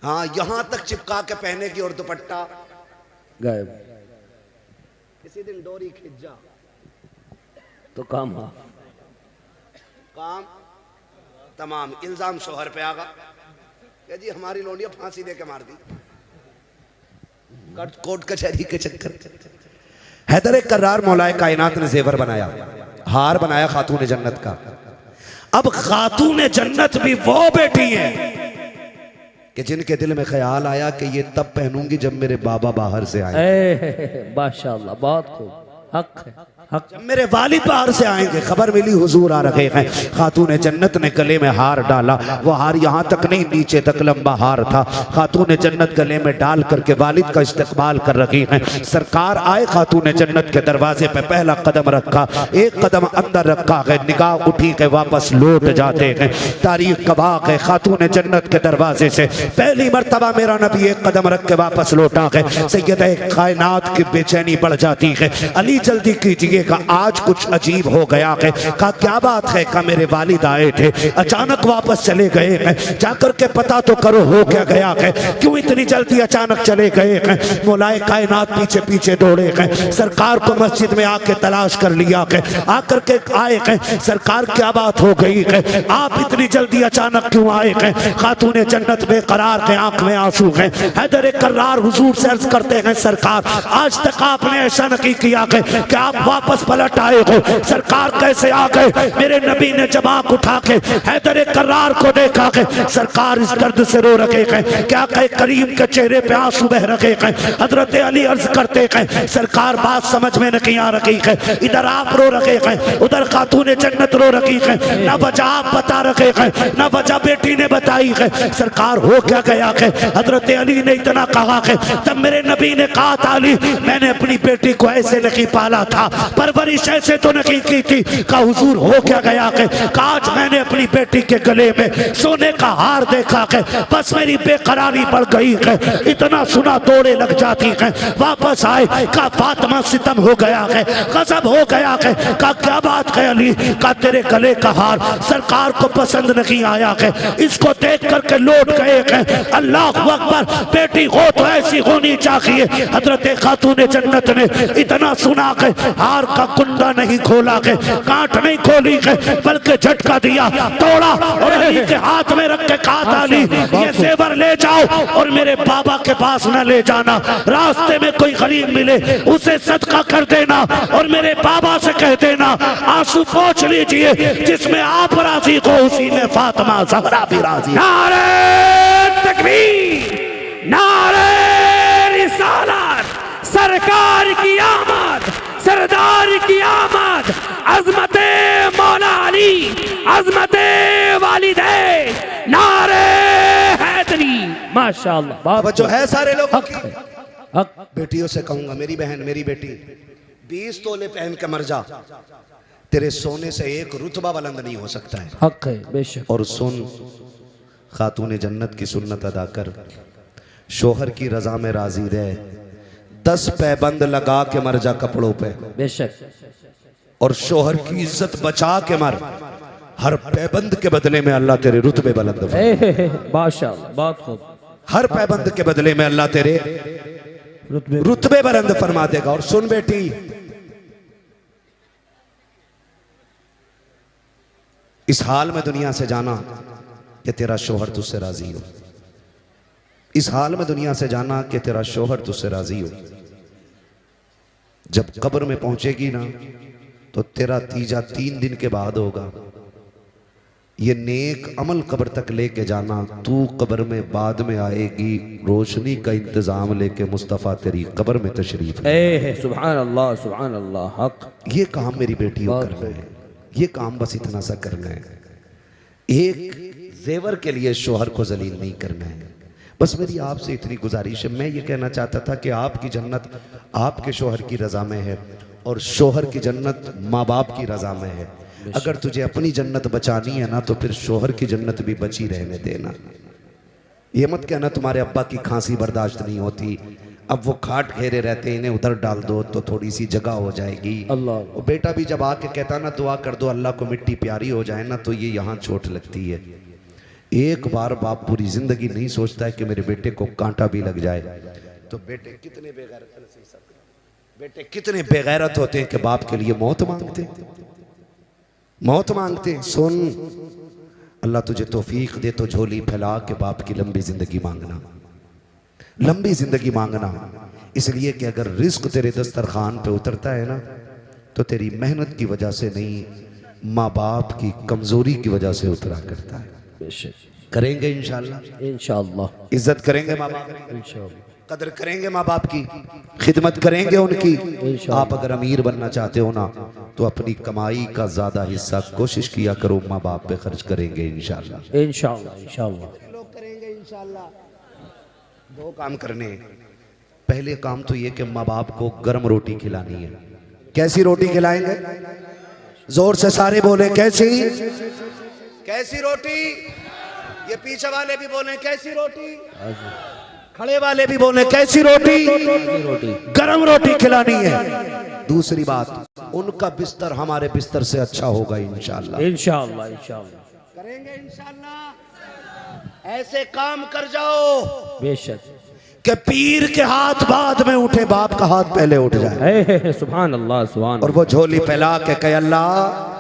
हाँ यहां तक चिपका के पहनेगी, और दुपट्टा गायब। किसी दिन डोरी खिंच जा तो काम, हाँ, काम तमाम। इल्जाम शोहर पे आगा कि जी हमारी लोंडिया फांसी दे के मार दी, कोर्ट कचहरी के चक्कर। हैदर कर्रार मौलाए कायनात ने जेवर बनाया, हार बनाया खातून जन्नत का। अब खातून जन्नत भी वो बेटी है कि जिनके दिल में ख्याल आया कि ये तब पहनूंगी जब मेरे बाबा बाहर से आए। माशाल्लाह, बहुत खूब, हक है, हक। जब मेरे वालिद बाहर से आएंगे, खबर मिली हुजूर आ रहे हैं। खातून जन्नत ने गले में हार डाला, वो हार यहाँ तक नहीं नीचे तक लंबा हार था। खातून जन्नत गले में डाल करके वालिद का इस्तकबाल कर रही हैं। सरकार आए, खातून जन्नत के दरवाजे पे पहला कदम रखा, एक कदम अंदर रखा है, निगाह उठी के वापस लौट जाते हैं। तारीख गवाह है, खातून जन्नत के दरवाजे से पहली मर्तबा मेरा नबी एक कदम रख के वापस लौटा है। सैयद कायनात की बेचैनी बढ़ जाती है। अली जल्दी कीजिए का आज कुछ अजीब हो गया है। का क्या बात है? का मेरे वालिद आए थे, अचानक वापस चले गए हैं, जाकर के पता तो करो हो क्या गया है, क्यों इतनी जल्दी अचानक चले गए हैं? मौलाए कायनात पीछे पीछे दौड़े हैं, सरकार को मस्जिद में आके तलाश कर लिया है, आकर के आए हैं, सरकार क्या बात हो गई है, आप इतनी जल्दी अचानक क्यों आए हैं? खातून जन्नत बेकरार है, आंख में आंसू है। हैदर कर्रार हुजूर से अर्ज करते हैं, सरकार आज तक आपने ऐसा नहीं किया है कि आप वापस पलट आए हो, सरकार कैसे आ गए? मेरे नबी ने जब आंख उठा के हैदर कर्रार को देखा कि सरकार इस दर्द से रो रहे हैं, क्या कहे करीम के चेहरे पे आंसू बह रहे हैं। हजरत अली अर्ज करते हैं, सरकार बात समझ में नहीं आ रही है, इधर आप रो रहे हैं, उधर खातून जन्नत रो रही है, न वजह आप बता रहे हैं, न वजह बेटी ने बताई है, सरकार हो क्या गया है? हजरत अली ने इतना कहा है, तब मेरे नबी ने कहा था, अली मैंने अपनी बेटी को ऐसे नहीं पाला था, परवरिश ऐसे तो नहीं की थी। का हुजूर हो क्या गया है? आज मैंने अपनी बेटी के गले में सोने का हार देखा है, बस मेरी बेकरारी बढ़ गई है, इतना सुना दौड़े लग जाती है। वापस आए, का फातिमा सितम हो गया है, गजब हो गया है। का क्या बात है अली? का तेरे गले का हार सरकार को पसंद नहीं आया है, इसको देख करके लौट गए हैं। अल्लाह अकबर, बेटी हो तो ऐसी होनी चाहिए। हजरत खातून जन्नत ने इतना सुना के हार का कुंडा नहीं खोला के, गांठ नहीं खोली के, बल्कि झटका दिया, तोड़ा और अली के हाथ में रख के कहा, अली ये जेवर ले जाओ और मेरे बाबा के पास न ले जाना, रास्ते में कोई गरीब मिले उसे सदका कर देना और मेरे बाबा से कह देना आंसू पोंछ लीजिए, जिसमें आप राजी हो उसी में फातिमा ज़हरा भी राजी। नारे तकबीर, नारे रिसालत, सरकार की आमद, सरदार की आमद, अजमते मौला अली, अजमते वालिदैन, नारे हैदरी। माशाल्लाह, बहुत जो है सारे लोग हक है, हक। बेटियों से कहूंगा, मेरी बहन मेरी बेटी 20 तोले पहन के मर जा, तेरे सोने से एक रुतबा बुलंद नहीं हो सकता है। हक है, बेशक। और सुन, खातून जन्नत की सुन्नत अदा कर, शोहर की रजा में राजी रहे, 10 पैबंद लगा के मर जा कपड़ों पे, बेशक। और शोहर की इज्जत बचा के मर, हर पैबंद के बदले में अल्लाह तेरे रुतबे बुलंद फरमाएगा। माशाल्लाह, बहुत खूब। हर पैबंद के बदले में अल्लाह तेरे रुतबे बुलंद फरमा देगा। और सुन बेटी, इस हाल में दुनिया से जाना कि तेरा शोहर तुझसे राजी हो, इस हाल में दुनिया से जाना कि तेरा शोहर तुझसे राजी हो। जब कब्र में पहुंचेगी ना तो तेरा तीजा 3 दिन के बाद होगा। ये नेक अमल कब्र तक लेके जाना, तू कब्र में बाद में आएगी, रोशनी का इंतजाम लेके मुस्तफ़ा तेरी कब्र में तशरीफ। सुभान अल्लाह, सुभान अल्लाह, हक। ये काम मेरी बेटी को करना है, ये काम बस इतना सा करना है। एक जेवर के लिए शोहर को जलील नहीं करना है। बस मेरी आपसे इतनी गुजारिश है। मैं ये कहना चाहता था कि आपकी जन्नत आपके शोहर की रजा में है और शोहर की जन्नत माँ बाप की रजा में है। अगर तुझे अपनी जन्नत बचानी है ना तो फिर शोहर की जन्नत भी बची रहने देना। ये मत कहना तुम्हारे अब्बा की खांसी बर्दाश्त नहीं होती, अब वो खाट घेरे रहते हैं, इन्हें उधर डाल दो तो थोड़ी सी जगह हो जाएगी। अल्लाह। वो बेटा भी जब आके कहता ना दुआ कर दो अल्लाह को मिट्टी प्यारी हो जाए ना, तो ये यहाँ चोट लगती है। एक बार बाप पूरी जिंदगी नहीं सोचता है कि मेरे बेटे को कांटा भी लग जाए। तो बेटे कितने बेगैरत होते हैं कि बाप के लिए मौत मांगते हैं। सुन, अल्लाह तुझे तौफीक दे तो झोली फैला के बाप की लंबी जिंदगी मांगना, लंबी जिंदगी मांगना। इसलिए कि अगर रिस्क तेरे दस्तरखान पे उतरता है ना तो तेरी मेहनत की वजह से नहीं, माँ बाप की कमजोरी की वजह से उतरा करता है। बेशक करेंगे इंशाल्लाह, इंशाअल्लाह इज्जत करेंगे माँ बाप की, इंशाअल्लाह कदर करेंगे माँ बाप की, खिदमत करेंगे उनकी। आप अगर अमीर बनना चाहते हो ना तो अपनी कमाई का ज्यादा हिस्सा कोशिश किया करो, माँ बाप पे खर्च करेंगे इंशाल्लाह। इंशाअल्लाह इंशाअल्लाह लोग करेंगे इंशाल्लाह। दो काम करने हैं। पहले काम तो ये कि माँ बाप को गर्म रोटी खिलानी है। कैसी रोटी खिलाएंगे? जोर से सारे बोले कैसी? कैसी रोटी? ये पीछे वाले भी बोले कैसी रोटी, खड़े वाले भी बोले कैसी रोटी? रोटी गरम रोटी खिलानी है। दूसरी बात, उनका बिस्तर हमारे बिस्तर से अच्छा होगा इंशाल्लाह। इंशाअल्लाह इंशाअल्लाह करेंगे इंशाल्लाह। ऐसे काम कर जाओ बेशक कि पीर के हाथ बाद में उठे, बाप का हाथ पहले उठ जाए। सुभान अल्लाह सुभान। और वो झोली फैला के कहे अल्लाह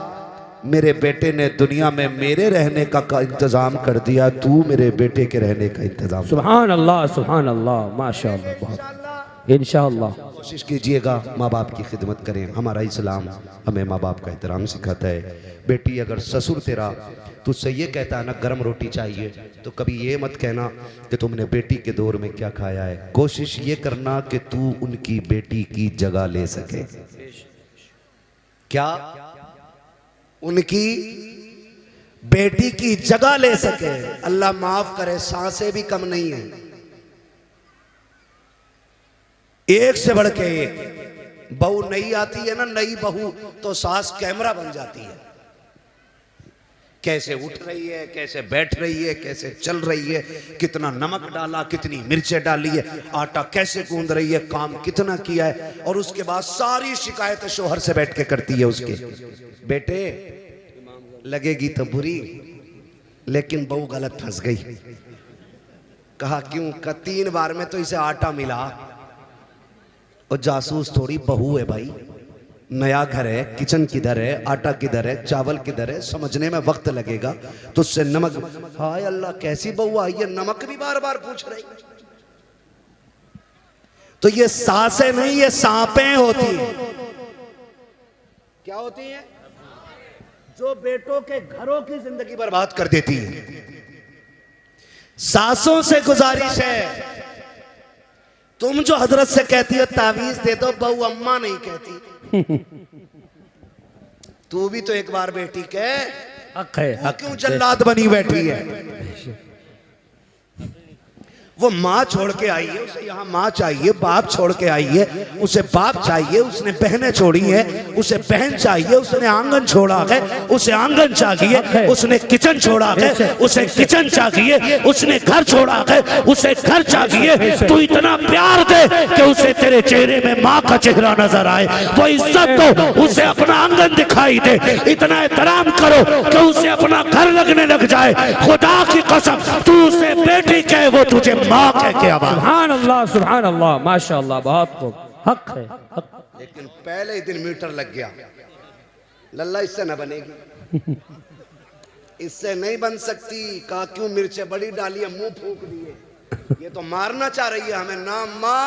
मेरे बेटे ने दुनिया में मेरे रहने का इंतजाम कर दिया, तू मेरे बेटे के रहने का इंतजाम। सुभान अल्लाह माशाअल्लाह बहुत। इंशाअल्लाह कोशिश कीजिएगा माँ बाप की खिदमत करें। हमारा इस्लाम हमें माँ बाप का एहतराम सिखाता है। बेटी अगर ससुर तेरा तुझसे ये कहता है ना गर्म रोटी चाहिए, तो कभी ये मत कहना कि तुमने बेटी के दौर में क्या खाया है। कोशिश ये करना कि तू उनकी बेटी की जगह ले सके। क्या? उनकी बेटी की जगह ले सके। अल्लाह माफ करे, सांसें भी कम नहीं है, एक से बढ़ के एक। बहू नई आती है ना, नई बहू, तो सास कैमरा बन जाती है। कैसे उठ रही है, कैसे बैठ रही है, कैसे चल रही है, कितना नमक डाला, कितनी मिर्चें डाली है, आटा कैसे गूंद रही है, काम कितना किया है। और उसके बाद सारी शिकायतें शोहर से बैठ के करती है उसके। बेटे लगेगी तो बुरी, लेकिन बहू गलत फंस गई। कहा क्यों? का 3 बार में तो इसे आटा मिला। और जासूस थोड़ी बहू है भाई, नया घर है, किचन किधर है, आटा किधर है, चावल किधर है, समझने में वक्त लगेगा। तो उससे नमक, हाय अल्लाह कैसी बहू आई है, नमक भी बार बार पूछ रही। तो ये सासें नहीं, ये सांपें होती हैं। क्या होती हैं? जो बेटों के घरों की जिंदगी बर्बाद कर देती है। सासों से गुजारिश है, तुम जो हजरत से कहती हो तावीज दे दो, बहू अम्मा नहीं कहती। तू भी तो एक बार बेटी कह, हक है हक। क्यों जल्लाद बनी बैठी है? वो माँ छोड़ के आई है, उसे यहाँ माँ चाहिए, बाप छोड़ के आई है, उसे बाप चाहिए, उसने बहनें छोड़ी है, उसे बहन चाहिए, उसने आंगन छोड़ा है, उसे आंगन चाहिए, उसने किचन छोड़ा है, उसे किचन चाहिए, उसने घर छोड़ा है, उसे घर चाहिए। तू इतना प्यार दे कि उसे तेरे चेहरे में माँ का चेहरा नजर आए, वो इज्जत दो, उसे अपना आंगन दिखाई दे, इतना एहतराम करो कि उसे अपना घर लगने लग जाए। खुदा की कसम तू उसे बेटी कहे, वो तुझे माँ कह के आवाज। सुभान अल्लाह माशाअल्लाह बहुत खूब। हक है हक। लेकिन पहले ही दिन मीटर लग गया, लल्ला इससे न बनेगी, इससे नहीं बन सकती। कहा क्यों मिर्चें बड़ी डाली है, मुंह फूक दिए। ये तो मारना चाह रही है हमें ना माँ,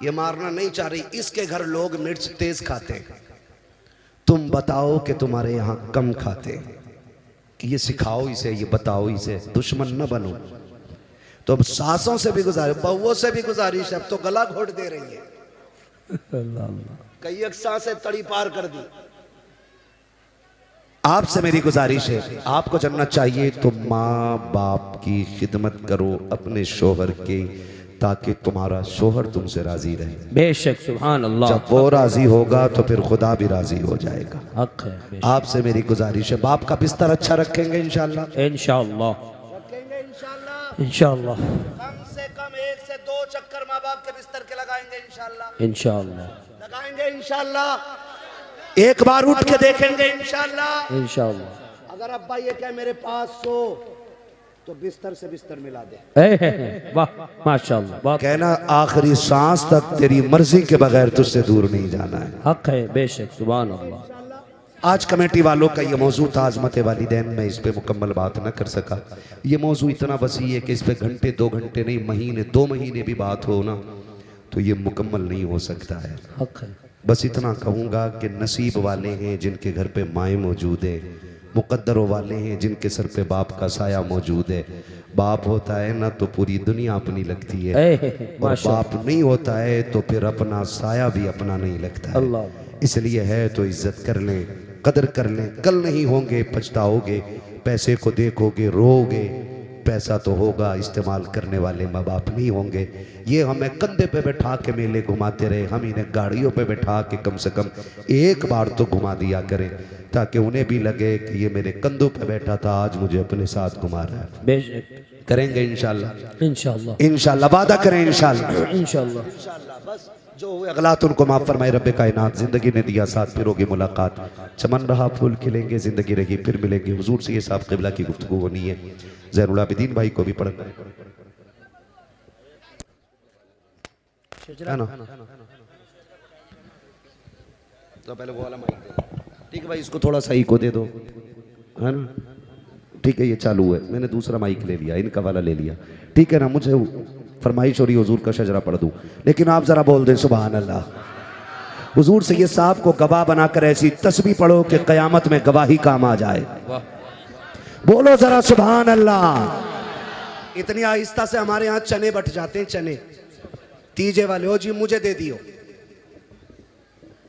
ये मारना नहीं चाह रही। इसके घर लोग मिर्च तेज खाते हैं, तुम बताओ कि तुम्हारे यहाँ कम खाते हैं। ये सिखाओ इसे, ये बताओ इसे, दुश्मन न बनो। तो अब सासों से भी गुजारिश, बहुओं से भी गुजारिश, अब तो गला घोट दे रही है। कई एक सांसें तड़ी पार कर दी। आपसे मेरी गुजारिश है, आपको जन्नत चाहिए तो माँ बाप की खिदमत करो अपने शोहर के, ताकि तुम्हारा शोहर तुमसे राजी रहे। बेशक सुभान अल्लाह। जब वो राजी होगा तो फिर खुदा भी राजी हो जाएगा। हक है। आपसे मेरी गुजारिश है, बाप का बिस्तर अच्छा रखेंगे इंशाल्लाह, इंशाअल्लाह रखेंगे इंशाल्लाह। इंशाअल्लाह कम से कम 1 से 2 चक्कर माँ बाप के बिस्तर के लगाएंगे इंशाल्लाह, इंशाअल्लाह लगाएंगे इंशाल्लाह। एक बार उठ के देखेंगे इंशाल्लाह। इंशाअल्लाह। अगर अब्बा ये कहे मेरे पास सो, तो बिस्तर से बिस्तर मिला दे। वाह माशाअल्लाह बहुत। कहना आखिरी सांस तक तेरी मर्जी के बगैर तुझसे दूर नहीं जाना है। हक है बेशक सुभान अल्लाह। आज कमेटी वालों का ये मौजू था आज़मत वालिदैन, में इस पे मुकम्मल बात न कर सका। ये मौजू इतना वसी है कि इस पे घंटे 2 घंटे नहीं, महीने 2 महीने भी बात हो ना तो ये मुकम्मल नहीं हो सकता है। हक है। बस इतना कहूँगा कि नसीब वाले हैं जिनके घर पे माएँ मौजूद है, मुकद्दरों वाले हैं जिनके सर पे बाप का साया मौजूद है। बाप होता है ना तो पूरी दुनिया अपनी लगती है, और बाप नहीं होता है तो फिर अपना साया भी अपना नहीं लगता है। अल्लाह। इसलिए है तो इज्जत कर लें, कदर कर लें। कल नहीं होंगे, पछताओगे, पैसे को देखोगे, रोओगे। पैसा तो होगा, इस्तेमाल करने वाले माँ बाप नहीं होंगे। ये हमें कंधे पे बैठा के मेले घुमाते रहे, हम इन्हें गाड़ियों पे बैठा के कम से कम एक बार तो घुमा दिया करें, ताकि उन्हें भी लगे कि ये मेरे कंधों पे बैठा था, आज मुझे अपने साथ घुमा रहा है। बेशक करेंगे इंशाल्लाह, इंशाल्लाह, इंशाल्लाह, वादा करें इंशाल्लाह, इंशाल्लाह। बस जो हुए अगलात उनको माफ़ फरमाए रब्बे कायनात। ज़िंदगी ने दिया साथ, फिर होगी मुलाकात, चमन रहा फूल खिलेंगे, ज़िंदगी रही फिर मिलेंगे। हुजूर से ये साहब क़िबला की गुफ्तगू होनी है। ज़ैनुल आबिदीन भाई को भी पढ़ना है ना, तो पहले वो वाला माइक दे। ठीक है भाई, इसको थोड़ा सही को दे दो, है ना। ठीक है, ये चालू है, मैंने दूसरा माइक ले लिया, इनका वाला ले लिया। ठीक है ना, मुझे फरमाइश हो रही हुजूर का शजरा पढ़ दूं, लेकिन आप जरा बोल दें सुभान अल्लाह। हुजूर से ये साहब को गवाह बनाकर ऐसी तस्बीह पढ़ो कि क़यामत में गवाही काम आ जाए। बोलो जरा सुभान अल्लाह। इतनी आहिस्ता से हमारे यहाँ चने बट जाते हैं, चने तीजे वाले हो जी, मुझे दे दियो।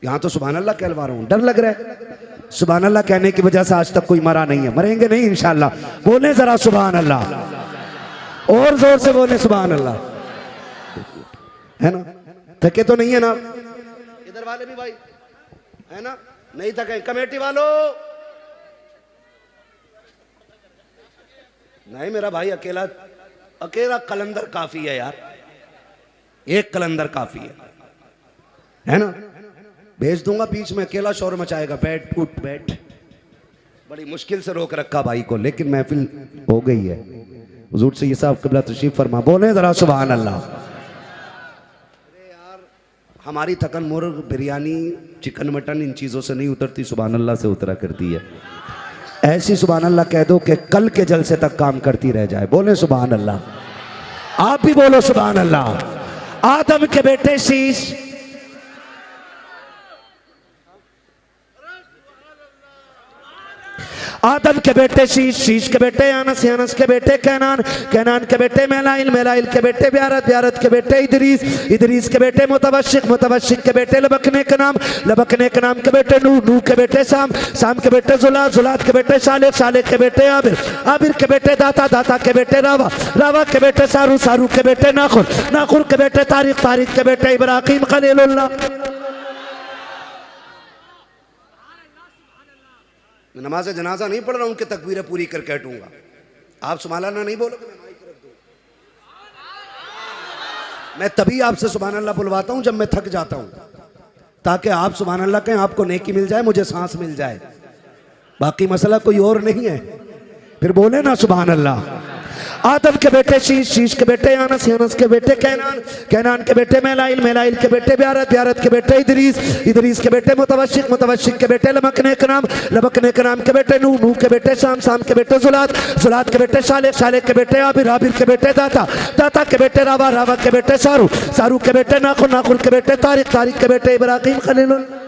यहाँ तो सुभान अल्लाह कहलवा रहा हूँ, डर लग रहा है। सुभान अल्लाह कहने की वजह से आज तक कोई मरा नहीं है, मरेंगे नहीं इंशाल्लाह। बोले जरा सुभान अल्लाह, और जोर से बोले सुभान अल्लाह, है ना। थके तो नहीं है ना इधर वाले भी भाई, है ना, नहीं थके। कमेटी वालों, नहीं मेरा भाई अकेला अकेला कलंदर काफी है यार, एक कलंदर काफी है ना। भेज दूंगा बीच में, अकेला शोर मचाएगा, बैठ उठ बैठ। बड़ी मुश्किल से रोक रखा भाई को, लेकिन महफिल हो गई है। हुजूर से ये साहब क़िबला तशरीफ फरमा, बोले जरा सुभान अल्लाह। अरे यार, हमारी थकन मुर्ग, बिरयानी, चिकन, मटन इन चीज़ों से नहीं उतरती, सुभान अल्लाह से उतरा करती है। ऐसी सुभान अल्लाह कह दो कि कल के जलसे तक काम करती रह जाए। बोले सुभान अल्लाह। आप भी बोलो सुभान अल्लाह। आदम के बेटे शीश, आदम के बेटे शीश, शीश के बेटे अनस, अनस के बेटे कैनान, कैनान के बेटे मेलाइल, मेलाइल के बेटे ब्यारत, ब्यारत के बेटे इदरीस, इदरीस के बेटे मुतवशिक, मुतवशिक के बेटे लबकने के नाम, लबकने के नाम के बेटे नूह, नूह के बेटे साम, साम के बेटे जुलात, जुलात के बेटे सालेह, सालेह के बेटे आबिर, आबिर के बेटे दाता, दाता के बेटे रावा, रावा के बेटे सारू, सारू के बेटे नाखुर, नाखुर के बेटे तारिक, तारिक के बेटे इब्राहीम खलीलुल्लाह। नमाज जनाजा नहीं पढ़ रहा हूं कि तकबीरें पूरी करके हटूंगा। आप सुभान अल्लाह नहीं बोलोगे, मैं माइक रख दूं। मैं तभी आपसे सुभान अल्लाह बुलवाता हूं जब मैं थक जाता हूं, ताकि आप सुभान अल्लाह कहें, आपको नेकी मिल जाए, मुझे सांस मिल जाए। बाकी मसला कोई और नहीं है। फिर बोले ना सुभान अल्लाह। आदम के बेटे शीश, शीश के बेटे अनस, अनस के बेटे कैनान, कैनान के बेटे मेलाइल, मेलाइल के बेटे ब्यारत, ब्यारत के बेटे इदरीस, इदरीस के बेटे मुतवशिक, मुतवशिक के बेटे लबकने के नाम, लबकने के नाम के बेटे नूह, नूह के बेटे शाम, शाम के बेटे जुलात, जुलात के बेटे सालेह, सालेह के बेटे आबिर, आबिर के बेटे दाता, दाता के बेटे रावा, रावा के बेटे सारू, सारू के बेटे नाखुर, नाखुर के बेटे तारिक, तारिक के बेटे इब्राहीम खलीलुल्लाह,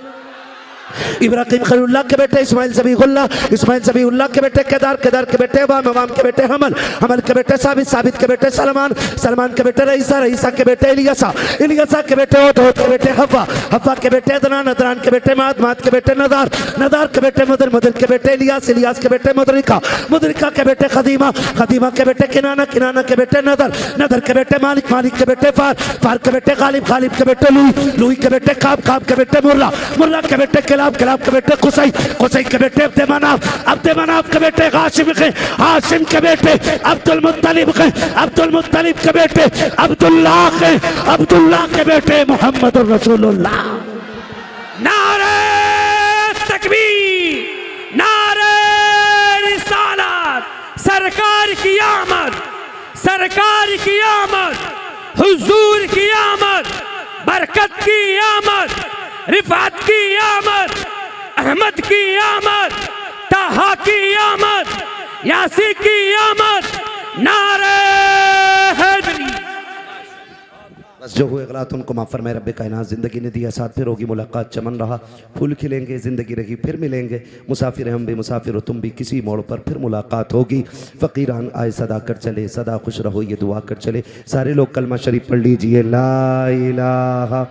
इब्राहीम खलीलुल्लाह के बेटे इस्माइल ज़बीहुल्लाह, इस्माइल ज़बीहुल्लाह के बेटे केदार, केदार के बेटे अवाम, अवाम के बेटे हमल, हमल के बेटे साबित, साबित के बेटे सलमान, सलमान के बेटे रईसा, रईसा के बेटे इलियासा, इलियासा के बेटे ओत, ओत के बेटे हव्वा, हव्वा के बेटे अदनान, अदनान के बेटे माद, माद के बेटे नदार, नदार के बेटे मदर, मदर के बेटे इलियास, इलियास के बेटे मुदरिका, मुदरिका के बेटे खदीमा, खदीमा के बेटे किनाना, किनाना के बेटे नदर, नदर के बेटे मालिक, मालिक के बेटे फार, फार के बेटे गालिब, गालिब के बेटे लूई, लूई के बेटे काब, काब के बेटे मुर्रा, मुर्रा के बेटे किलाब, किलाब के बेटे कुसै, कुसै के बेटे अब्दे मनाफ, अब्दे मनाफ के बेटे हाशिम के, हाशिम के बेटे अब्दुल मुत्तलिब के, अब्दुल मुत्तलिब के बेटे अब्दुल्लाह के, अब्दुल्लाह के बेटे मोहम्मद रसूलुल्लाह। नारे तकबीर, नारे रिसालत, सरकार की आमद, सरकार की आमद, हुजूर की आमद, बरकत की आमद, रिफात की आमद, अहमद की आमद, ताहा की आमद, यासी की आमद। नारे हैदरी। बस जो हुए गलत उनको माफ़ फरमाए रब्बे कायनात। ज़िंदगी ने दिया साथ, फिर होगी मुलाकात, चमन रहा फूल खिलेंगे, ज़िंदगी रही फिर मिलेंगे, मुसाफिर हम भी मुसाफिर हो तुम भी, किसी मोड़ पर फिर मुलाकात होगी। फ़कीरान आए सदा कर चले, सदा खुश रहो ये दुआ कर चले। सारे लोग कलमा शरीफ पढ़ लीजिए, ला इलाहा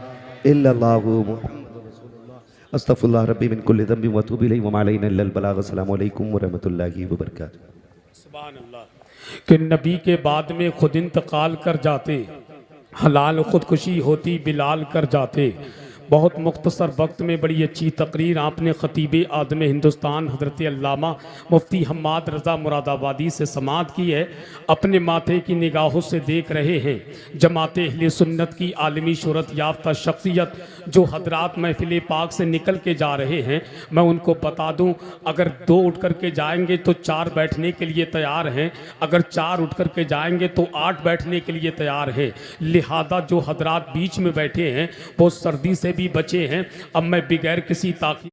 इल्लल्लाहु मुहम्मदुर रसूलुल्लाह अस्तगफिरुल्लाह रब्बी मिन कुल्लि ज़ंबि व अतूबु इलैहि व मा अलैना इल्लल बलाग। अस्सलामु अलैकुम व रहमतुल्लाहि व बरकातुहू। सुभान अल्लाह कि नबी के बाद में खुद इंतकाल कर जाते, हलाल खुदकुशी होती बिलाल कर जाते। बहुत मुख्तसर वक्त में बड़ी अच्छी तकरीर आपने ख़तीब आदम हिंदुस्तान हज़रत अल्लामा मुफ्ती हम्माद रज़ा मुरादाबादी से समाअत की है। अपने माथे की निगाहों से देख रहे हैं जमाते अहले सुन्नत की आलमी शोहरत याफ्ता शख्सियत जो हजरात महफिल पाक से निकल के जा रहे हैं। मैं उनको बता दूं, अगर 2 उठ कर के जाएंगे तो 4 बैठने के लिए तैयार हैं, अगर 4 उठ कर के जाएंगे तो 8 बैठने के लिए तैयार हैं। लिहाजा जो हजरात बीच में बैठे हैं वो सर्दी से भी बचे हैं। अब मैं बगैर किसी ताक़ीद